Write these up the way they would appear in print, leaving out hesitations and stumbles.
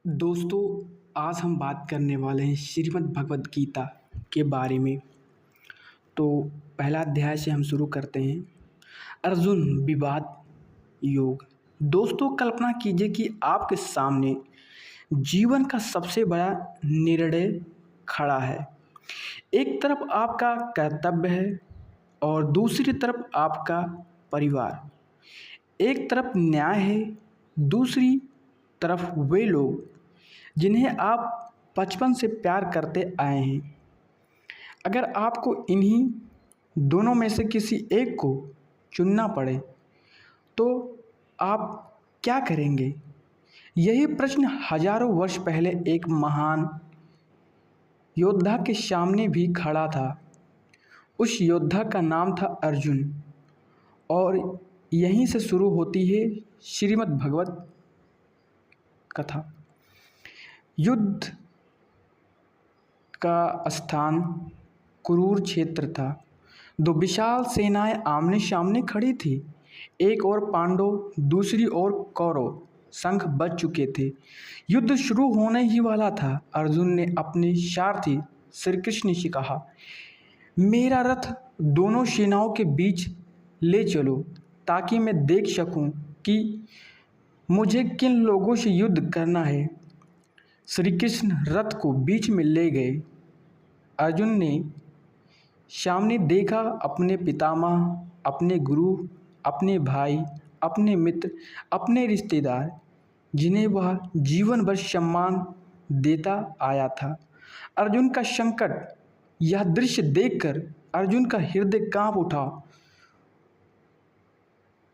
दोस्तों, आज हम बात करने वाले हैं श्रीमद् भगवद गीता के बारे में। तो पहला अध्याय से हम शुरू करते हैं। अर्जुन विवाद योग। दोस्तों, कल्पना कीजिए कि आपके सामने जीवन का सबसे बड़ा निर्णय खड़ा है। एक तरफ आपका कर्तव्य है और दूसरी तरफ आपका परिवार। एक तरफ न्याय है, दूसरी तरफ वे लोग जिन्हें आप बचपन से प्यार करते आए हैं। अगर आपको इन्हीं दोनों में से किसी एक को चुनना पड़े तो आप क्या करेंगे? यही प्रश्न हजारों वर्ष पहले एक महान योद्धा के सामने भी खड़ा था। उस योद्धा का नाम था अर्जुन और यहीं से शुरू होती है श्रीमद् भगवत कथा। युद्ध का स्थान कुरुर क्षेत्र था। दो विशाल सेनाएं आमने सामने खड़ी थी। एक ओर पांडव, दूसरी ओर कौरव संघ बच चुके थे। युद्ध शुरू होने ही वाला था। अर्जुन ने अपने सारथी श्री कृष्ण से कहा, मेरा रथ दोनों सेनाओं के बीच ले चलो ताकि मैं देख सकूं कि मुझे किन लोगों से युद्ध करना है। श्री कृष्ण रथ को बीच में ले गए। अर्जुन ने सामने देखा अपने पितामह, अपने गुरु, अपने भाई, अपने मित्र, अपने रिश्तेदार जिन्हें वह जीवन भर सम्मान देता आया था। अर्जुन का संकट, यह दृश्य देखकर अर्जुन का हृदय कांप उठा।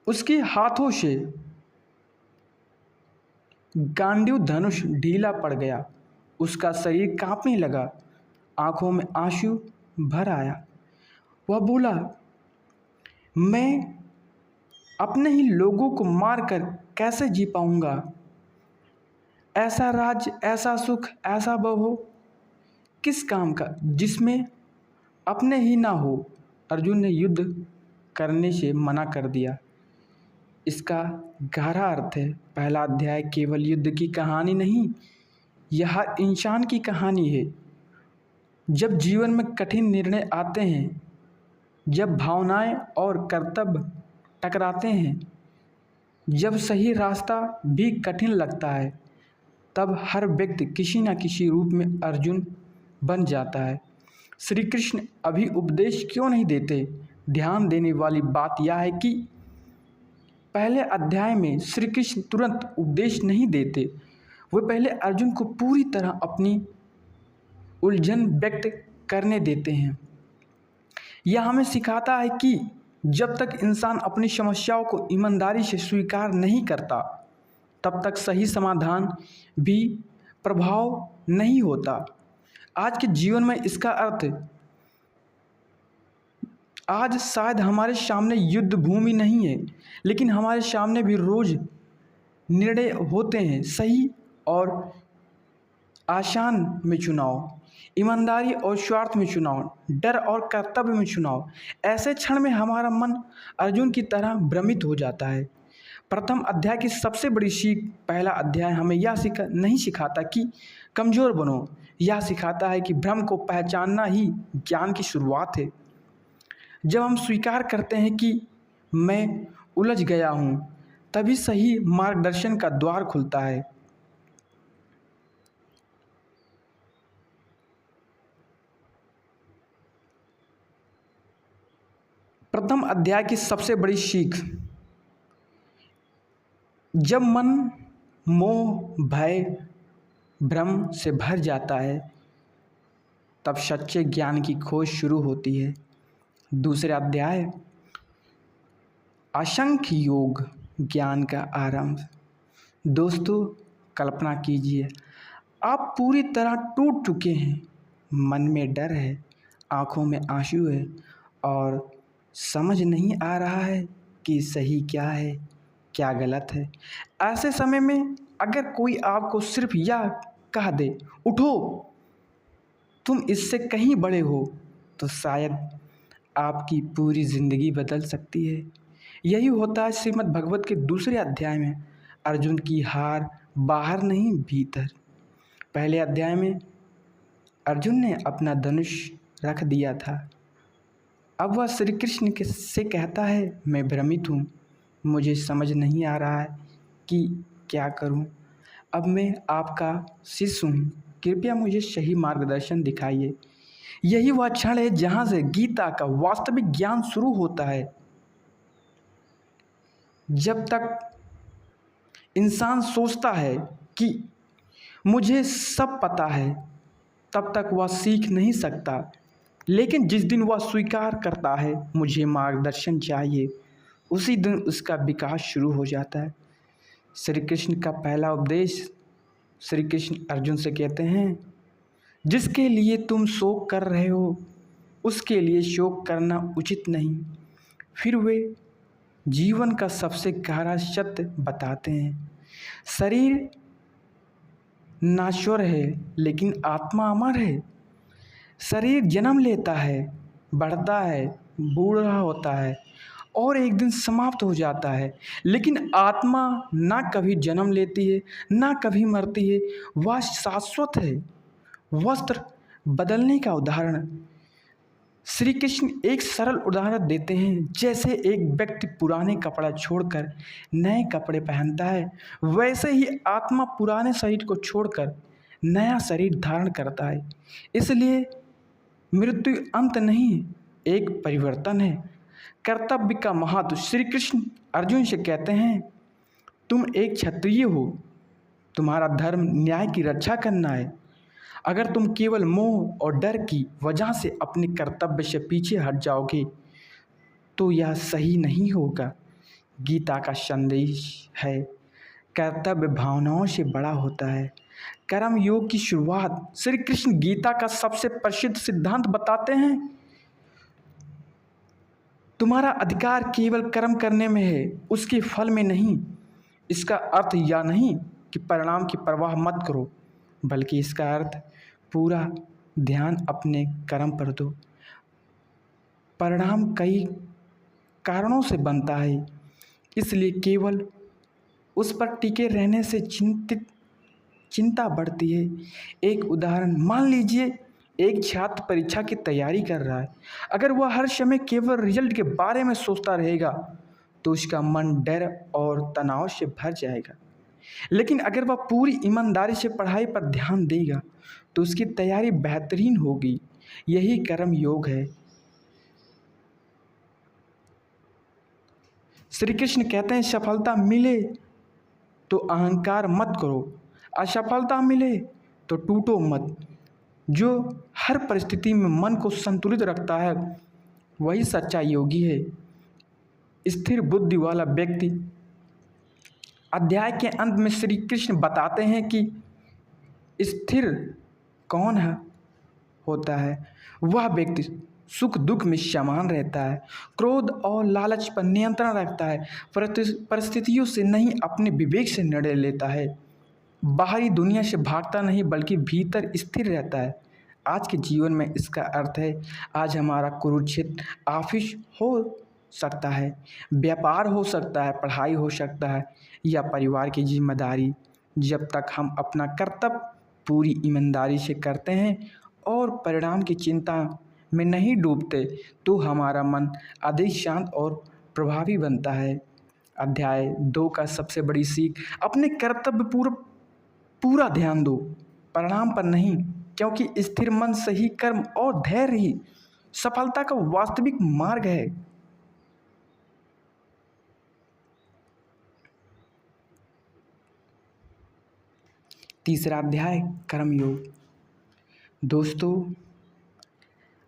उसके हाथों से गांडीव धनुष ढीला पड़ गया। उसका शरीर कांपने लगा, आंखों में आंसू भर आया। वह बोला, मैं अपने ही लोगों को मारकर कैसे जी पाऊंगा? ऐसा राज, ऐसा सुख, ऐसा वैभव किस काम का जिसमें अपने ही ना हो? अर्जुन ने युद्ध करने से मना कर दिया। इसका गहरा अर्थ है, पहला अध्याय केवल युद्ध की कहानी नहीं, यह इंसान की कहानी है। जब जीवन में कठिन निर्णय आते हैं, जब भावनाएं और कर्तव्य टकराते हैं, जब सही रास्ता भी कठिन लगता है, तब हर व्यक्ति किसी न किसी रूप में अर्जुन बन जाता है। श्री कृष्ण अभी उपदेश क्यों नहीं देते? ध्यान देने वाली बात यह है कि पहले अध्याय में श्री कृष्ण तुरंत उपदेश नहीं देते। वे पहले अर्जुन को पूरी तरह अपनी उलझन व्यक्त करने देते हैं। यह हमें सिखाता है कि जब तक इंसान अपनी समस्याओं को ईमानदारी से स्वीकार नहीं करता, तब तक सही समाधान भी प्रभाव नहीं होता। आज के जीवन में इसका अर्थ, आज शायद हमारे सामने युद्ध भूमि नहीं है, लेकिन हमारे सामने भी रोज निर्णय होते हैं, सही और आसान में चुनाव, ईमानदारी और स्वार्थ में चुनाव, डर और कर्तव्य में चुनाव। ऐसे क्षण में हमारा मन अर्जुन की तरह भ्रमित हो जाता है। प्रथम अध्याय की सबसे बड़ी सीख, पहला अध्याय हमें यह नहीं सिखाता कि कमज़ोर बनो, यह सिखाता है कि भ्रम को पहचानना ही ज्ञान की शुरुआत है। जब हम स्वीकार करते हैं कि मैं उलझ गया हूँ, तभी सही मार्गदर्शन का द्वार खुलता है। प्रथम अध्याय की सबसे बड़ी सीख, जब मन मोह, भय, भ्रम से भर जाता है, तब सच्चे ज्ञान की खोज शुरू होती है। दूसरे अध्याय, असंख्य योग, ज्ञान का आरंभ। दोस्तों, कल्पना कीजिए, आप पूरी तरह टूट चुके हैं। मन में डर है, आंखों में आंसू है और समझ नहीं आ रहा है कि सही क्या है, क्या गलत है। ऐसे समय में अगर कोई आपको सिर्फ यह कह दे, उठो, तुम इससे कहीं बड़े हो, तो शायद आपकी पूरी ज़िंदगी बदल सकती है। यही होता है श्रीमद् भगवत के दूसरे अध्याय में। अर्जुन की हार बाहर नहीं भीतर। पहले अध्याय में अर्जुन ने अपना धनुष रख दिया था। अब वह श्री कृष्ण से कहता है, मैं भ्रमित हूँ, मुझे समझ नहीं आ रहा है कि क्या करूँ। अब मैं आपका शिष्य हूँ, कृपया मुझे सही मार्गदर्शन दिखाइए। यही वह क्षण है जहाँ से गीता का वास्तविक ज्ञान शुरू होता है। जब तक इंसान सोचता है कि मुझे सब पता है, तब तक वह सीख नहीं सकता। लेकिन जिस दिन वह स्वीकार करता है मुझे मार्गदर्शन चाहिए, उसी दिन उसका विकास शुरू हो जाता है। श्री कृष्ण का पहला उपदेश, श्री कृष्ण अर्जुन से कहते हैं, जिसके लिए तुम शोक कर रहे हो उसके लिए शोक करना उचित नहीं। फिर वे जीवन का सबसे गहरा सत्य बताते हैं, शरीर नाश्वर है लेकिन आत्मा अमर है। शरीर जन्म लेता है, बढ़ता है, बूढ़ा होता है और एक दिन समाप्त हो जाता है, लेकिन आत्मा ना कभी जन्म लेती है ना कभी मरती है, वह शाश्वत है। वस्त्र बदलने का उदाहरण श्री कृष्ण एक सरल उदाहरण देते हैं। जैसे एक व्यक्ति पुराने कपड़ा छोड़कर नए कपड़े पहनता है, वैसे ही आत्मा पुराने शरीर को छोड़कर नया शरीर धारण करता है। इसलिए मृत्यु अंत नहीं, एक परिवर्तन है। कर्तव्य का महत्व श्री कृष्ण अर्जुन से कहते हैं, तुम एक क्षत्रिय हो, तुम्हारा धर्म न्याय की रक्षा करना है। अगर तुम केवल मोह और डर की वजह से अपने कर्तव्य से पीछे हट जाओगे तो यह सही नहीं होगा। गीता का संदेश है, कर्तव्य भावनाओं से बड़ा होता है। कर्म योग की शुरुआत श्री कृष्ण गीता का सबसे प्रसिद्ध सिद्धांत बताते हैं, तुम्हारा अधिकार केवल कर्म करने में है, उसके फल में नहीं। इसका अर्थ यह नहीं कि परिणाम की परवाह मत करो, बल्कि इसका अर्थ पूरा ध्यान अपने कर्म पर दो। परिणाम कई कारणों से बनता है, इसलिए केवल उस पर टिके रहने से चिंता बढ़ती है। एक उदाहरण, मान लीजिए एक छात्र परीक्षा की तैयारी कर रहा है। अगर वह हर समय केवल रिजल्ट के बारे में सोचता रहेगा तो उसका मन डर और तनाव से भर जाएगा। लेकिन अगर वह पूरी ईमानदारी से पढ़ाई पर ध्यान देगा तो उसकी तैयारी बेहतरीन होगी। यही कर्म योग है। श्री कृष्ण कहते हैं, सफलता मिले तो अहंकार मत करो, असफलता मिले तो टूटो मत। जो हर परिस्थिति में मन को संतुलित रखता है वही सच्चा योगी है। स्थिर बुद्धि वाला व्यक्ति, अध्याय के अंत में श्री कृष्ण बताते हैं कि स्थिर कौन है होता है। वह व्यक्ति सुख दुख में समान रहता है, क्रोध और लालच पर नियंत्रण रखता है, परिस्थितियों से नहीं अपने विवेक से निर्णय लेता है, बाहरी दुनिया से भागता नहीं बल्कि भीतर स्थिर रहता है। आज के जीवन में इसका अर्थ है, आज हमारा कुरुक्षेत्र ऑफिस हो सकता है, व्यापार हो सकता है, पढ़ाई हो सकता है या परिवार की जिम्मेदारी। जब तक हम अपना कर्तव्य पूरी ईमानदारी से करते हैं और परिणाम की चिंता में नहीं डूबते तो हमारा मन अधिक शांत और प्रभावी बनता है। अध्याय 2 का सबसे बड़ी सीख, अपने कर्तव्य पूरा ध्यान दो, परिणाम पर नहीं, क्योंकि स्थिर मन, सही कर्म और धैर्य ही सफलता का वास्तविक मार्ग है। तीसरा अध्याय, कर्मयोग। दोस्तों,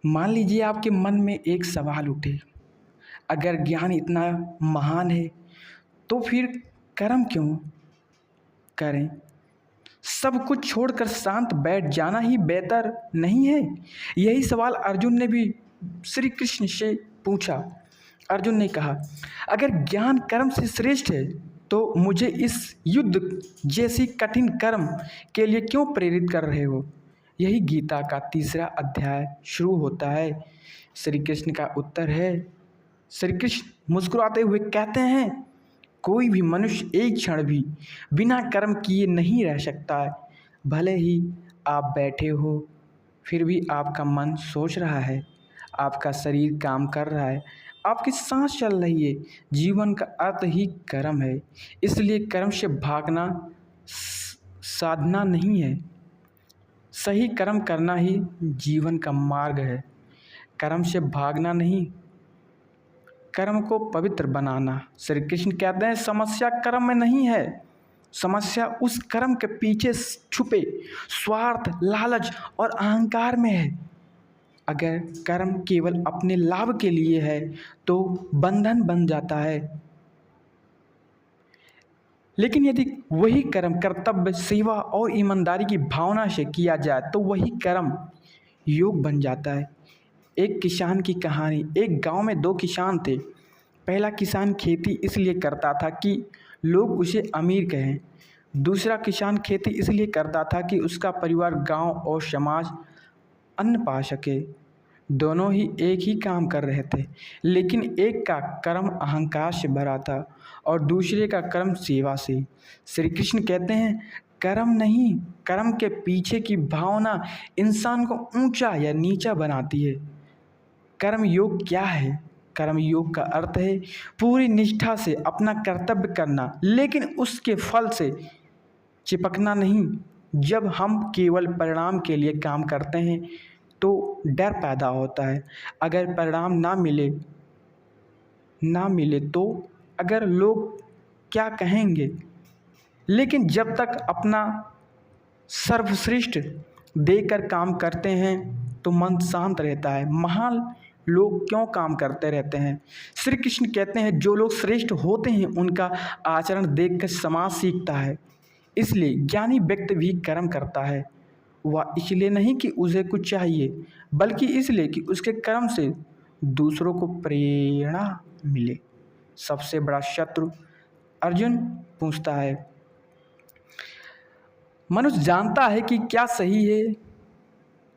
मान लीजिए आपके मन में एक सवाल उठे, अगर ज्ञान इतना महान है तो फिर कर्म क्यों करें? सब कुछ छोड़कर शांत बैठ जाना ही बेहतर नहीं है? यही सवाल अर्जुन ने भी श्री कृष्ण से पूछा। अर्जुन ने कहा, अगर ज्ञान कर्म से श्रेष्ठ है तो मुझे इस युद्ध जैसी कठिन कर्म के लिए क्यों प्रेरित कर रहे हो? यही गीता का तीसरा अध्याय शुरू होता है। श्री कृष्ण का उत्तर है, श्री कृष्ण मुस्कुराते हुए कहते हैं, कोई भी मनुष्य एक क्षण भी बिना कर्म किए नहीं रह सकता है। भले ही आप बैठे हो, फिर भी आपका मन सोच रहा है, आपका शरीर काम कर रहा है, आपकी सांस चल रही है। जीवन का अर्थ ही कर्म है। इसलिए कर्म से भागना साधना नहीं है। सही कर्म करना ही जीवन का मार्ग है। कर्म से भागना नहीं, कर्म को पवित्र बनाना। श्री कृष्ण कहते हैं समस्या कर्म में नहीं है, समस्या उस कर्म के पीछे छुपे स्वार्थ, लालच और अहंकार में है। अगर कर्म केवल अपने लाभ के लिए है तो बंधन बन जाता है, लेकिन यदि वही कर्म कर्तव्य, सेवा और ईमानदारी की भावना से किया जाए तो वही कर्म योग बन जाता है। एक किसान की कहानी। एक गांव में दो किसान थे। पहला किसान खेती इसलिए करता था कि लोग उसे अमीर कहें। दूसरा किसान खेती इसलिए करता था कि उसका परिवार, गांव और समाज अन्न पा सके। दोनों ही एक ही काम कर रहे थे, लेकिन एक का कर्म अहंकार से भरा था और दूसरे का कर्म सेवा से। श्री कृष्ण कहते हैं कर्म नहीं, कर्म के पीछे की भावना इंसान को ऊंचा या नीचा बनाती है। कर्म योग क्या है? कर्म योग का अर्थ है पूरी निष्ठा से अपना कर्तव्य करना, लेकिन उसके फल से चिपकना नहीं। जब हम केवल परिणाम के लिए काम करते हैं तो डर पैदा होता है। अगर परिणाम ना मिले तो अगर लोग क्या कहेंगे, लेकिन जब तक अपना सर्वश्रेष्ठ देकर काम करते हैं तो मन शांत रहता है। महान लोग क्यों काम करते रहते हैं? श्री कृष्ण कहते हैं जो लोग श्रेष्ठ होते हैं उनका आचरण देखकर समाज सीखता है। इसलिए ज्ञानी व्यक्ति भी कर्म करता है। वह इसलिए नहीं कि उसे कुछ चाहिए, बल्कि इसलिए कि उसके कर्म से दूसरों को प्रेरणा मिले। सबसे बड़ा शत्रु? अर्जुन पूछता है। मनुष्य जानता है कि क्या सही है,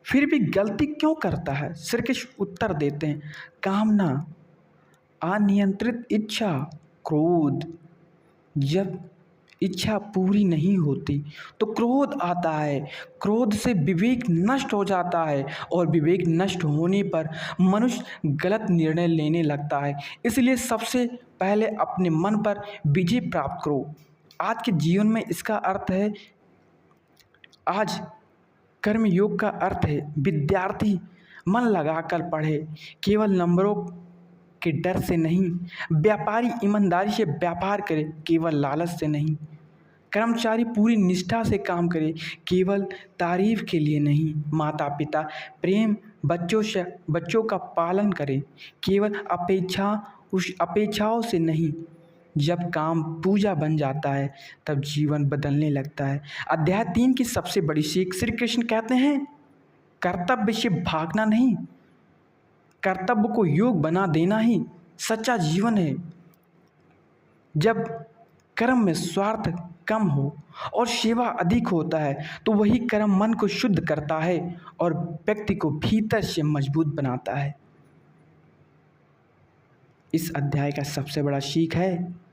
फिर भी गलती क्यों करता है? श्री कृष्ण उत्तर देते हैं कामना, अनियंत्रित इच्छा, क्रोध। जब इच्छा पूरी नहीं होती तो क्रोध आता है। क्रोध से विवेक नष्ट हो जाता है और विवेक नष्ट होने पर मनुष्य गलत निर्णय लेने लगता है। इसलिए सबसे पहले अपने मन पर विजय प्राप्त करो। आज के जीवन में इसका अर्थ है, आज कर्म योग का अर्थ है विद्यार्थी मन लगाकर पढ़े, केवल नंबरों के डर से नहीं। व्यापारी ईमानदारी से व्यापार करे, केवल लालच से नहीं। कर्मचारी पूरी निष्ठा से काम करे, केवल तारीफ के लिए नहीं। माता पिता प्रेम बच्चों का पालन करे, केवल अपेक्षाओं से नहीं। जब काम पूजा बन जाता है तब जीवन बदलने लगता है। अध्याय 3 की सबसे बड़ी सीख। श्री कृष्ण कहते हैं कर्तव्य से भागना नहीं, कर्तव्य को योग बना देना ही सच्चा जीवन है। जब कर्म में स्वार्थ कम हो और सेवा अधिक होता है तो वही कर्म मन को शुद्ध करता है और व्यक्ति को भीतर से मजबूत बनाता है। इस अध्याय का सबसे बड़ा सीख है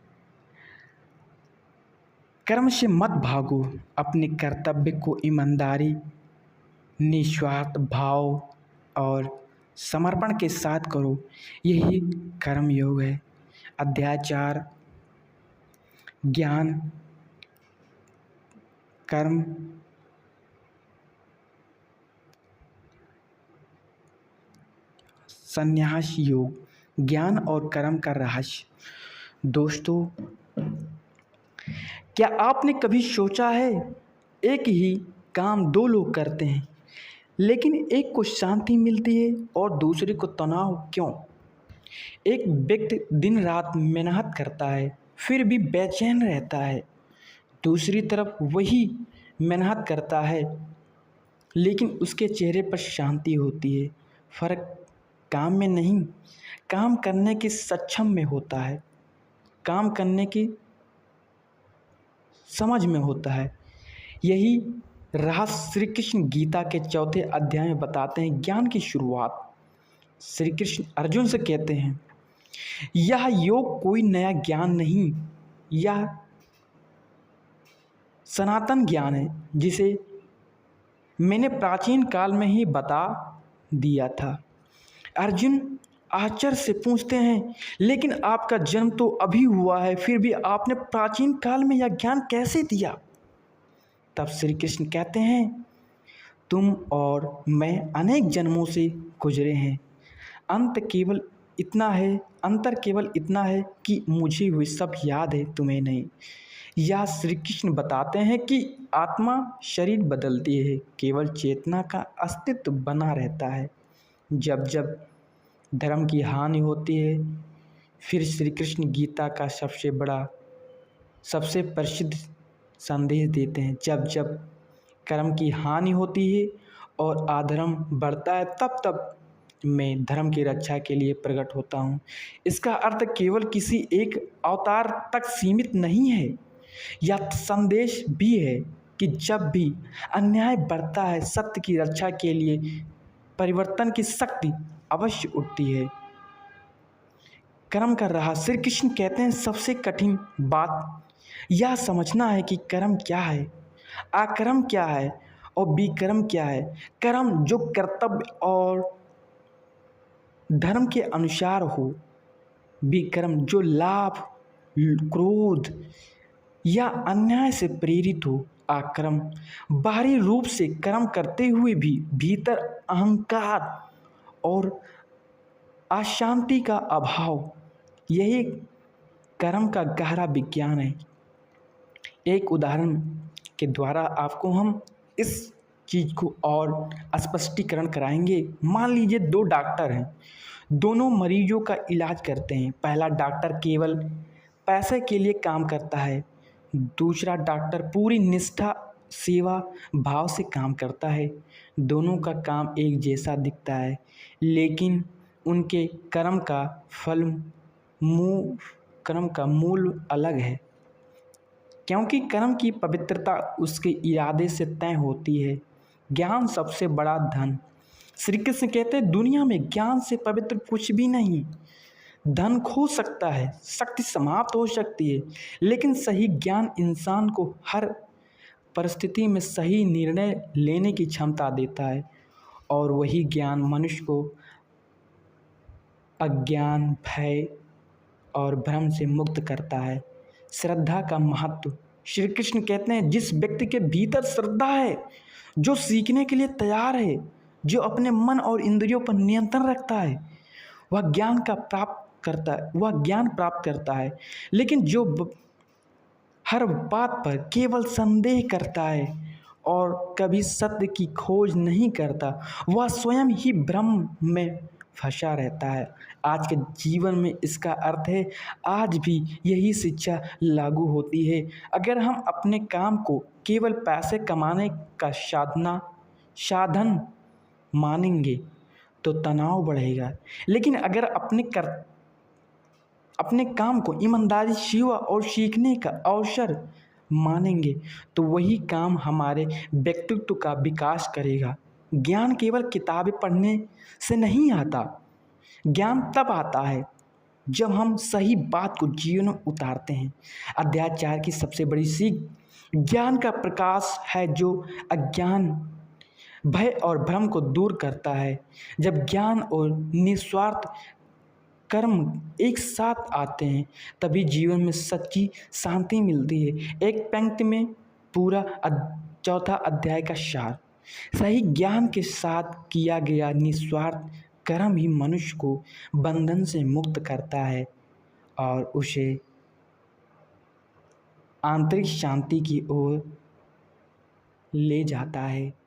कर्म से मत भागो, अपने कर्तव्य को ईमानदारी, निस्वार्थ भाव और समर्पण के साथ करो। यही कर्म योग है। अध्याय 4 ज्ञान, कर्म, संन्यास योग, ज्ञान और कर्म का रहस्य। दोस्तों, क्या आपने कभी सोचा है एक ही काम दो लोग करते हैं, लेकिन एक को शांति मिलती है और दूसरे को तनाव क्यों? एक व्यक्ति दिन रात मेहनत करता है फिर भी बेचैन रहता है, दूसरी तरफ वही मेहनत करता है लेकिन उसके चेहरे पर शांति होती है। फर्क काम में नहीं, काम करने की सक्षम में होता है, काम करने की समझ में होता है। यही रहस्य श्री कृष्ण गीता के 4 अध्याय में बताते हैं। ज्ञान की शुरुआत। श्री कृष्ण अर्जुन से कहते हैं यह योग कोई नया ज्ञान नहीं, यह सनातन ज्ञान है जिसे मैंने प्राचीन काल में ही बता दिया था। अर्जुन आचार्य से पूछते हैं, लेकिन आपका जन्म तो अभी हुआ है, फिर भी आपने प्राचीन काल में यह ज्ञान कैसे दिया? तब श्री कृष्ण कहते हैं, तुम और मैं अनेक जन्मों से गुजरे हैं। अंतर केवल इतना है कि मुझे वे सब याद है, तुम्हें नहीं। यह श्री कृष्ण बताते हैं कि आत्मा शरीर बदलती है, केवल चेतना का अस्तित्व बना रहता है। जब जब धर्म की हानि होती है, फिर श्री कृष्ण गीता का सबसे प्रसिद्ध संदेश देते हैं। जब जब कर्म की हानि होती है और अधर्म बढ़ता है, तब तब मैं धर्म की रक्षा के लिए प्रकट होता हूँ। इसका अर्थ केवल किसी एक अवतार तक सीमित नहीं है। यह संदेश भी है कि जब भी अन्याय बढ़ता है, सत्य की रक्षा के लिए परिवर्तन की शक्ति अवश्य उठती है। कर्म कर रहा श्री कृष्ण कहते हैं, सबसे कठिन बात यह समझना है कि कर्म क्या है, अकर्म क्या है और विकर्म क्या है। कर्म जो कर्तव्य और धर्म के अनुसार हो, विकर्म जो लाभ, क्रोध या अन्याय से प्रेरित हो, अकर्म बाहरी रूप से कर्म करते हुए भी भीतर अहंकार और अशांति का अभाव, यही कर्म का गहरा विज्ञान है। एक उदाहरण के द्वारा आपको हम इस चीज़ को और स्पष्टीकरण कराएंगे। मान लीजिए दो डॉक्टर हैं, दोनों मरीजों का इलाज करते हैं। पहला डॉक्टर केवल पैसे के लिए काम करता है, दूसरा डॉक्टर पूरी निष्ठा सेवा भाव से काम करता है। दोनों का काम एक जैसा दिखता है, लेकिन उनके कर्म का मूल अलग है, क्योंकि कर्म की पवित्रता उसके इरादे से तय होती है। ज्ञान सबसे बड़ा धन। श्री कृष्ण कहते हैं, दुनिया में ज्ञान से पवित्र कुछ भी नहीं। धन खो सकता है, शक्ति समाप्त हो सकती है, लेकिन सही ज्ञान इंसान को हर परिस्थिति में सही निर्णय लेने की क्षमता देता है, और वही ज्ञान मनुष्य को अज्ञान, भय और भ्रम से मुक्त करता है। श्रद्धा का महत्व। श्री कृष्ण कहते हैं, जिस व्यक्ति के भीतर श्रद्धा है, जो सीखने के लिए तैयार है, जो अपने मन और इंद्रियों पर नियंत्रण रखता है, वह ज्ञान प्राप्त करता है। लेकिन जो हर बात पर केवल संदेह करता है और कभी सत्य की खोज नहीं करता, वह स्वयं ही भ्रम में फंसा रहता है। आज के जीवन में इसका अर्थ है, आज भी यही शिक्षा लागू होती है। अगर हम अपने काम को केवल पैसे कमाने का साधन मानेंगे तो तनाव बढ़ेगा, लेकिन अगर अपने काम को ईमानदारी, सेवा और सीखने का अवसर मानेंगे तो वही काम हमारे व्यक्तित्व का विकास करेगा। ज्ञान केवल किताबें पढ़ने से नहीं आता। ज्ञान तब आता है जब हम सही बात को जीवन में उतारते हैं। अध्याय 4 की सबसे बड़ी सीख, ज्ञान का प्रकाश है जो अज्ञान, भय और भ्रम को दूर करता है। जब ज्ञान और निस्वार्थ कर्म एक साथ आते हैं, तभी जीवन में सच्ची शांति मिलती है। एक पंक्ति में पूरा चौथा अध्याय का सार। सही ज्ञान के साथ किया गया निस्वार्थ कर्म ही मनुष्य को बंधन से मुक्त करता है और उसे आंतरिक शांति की ओर ले जाता है।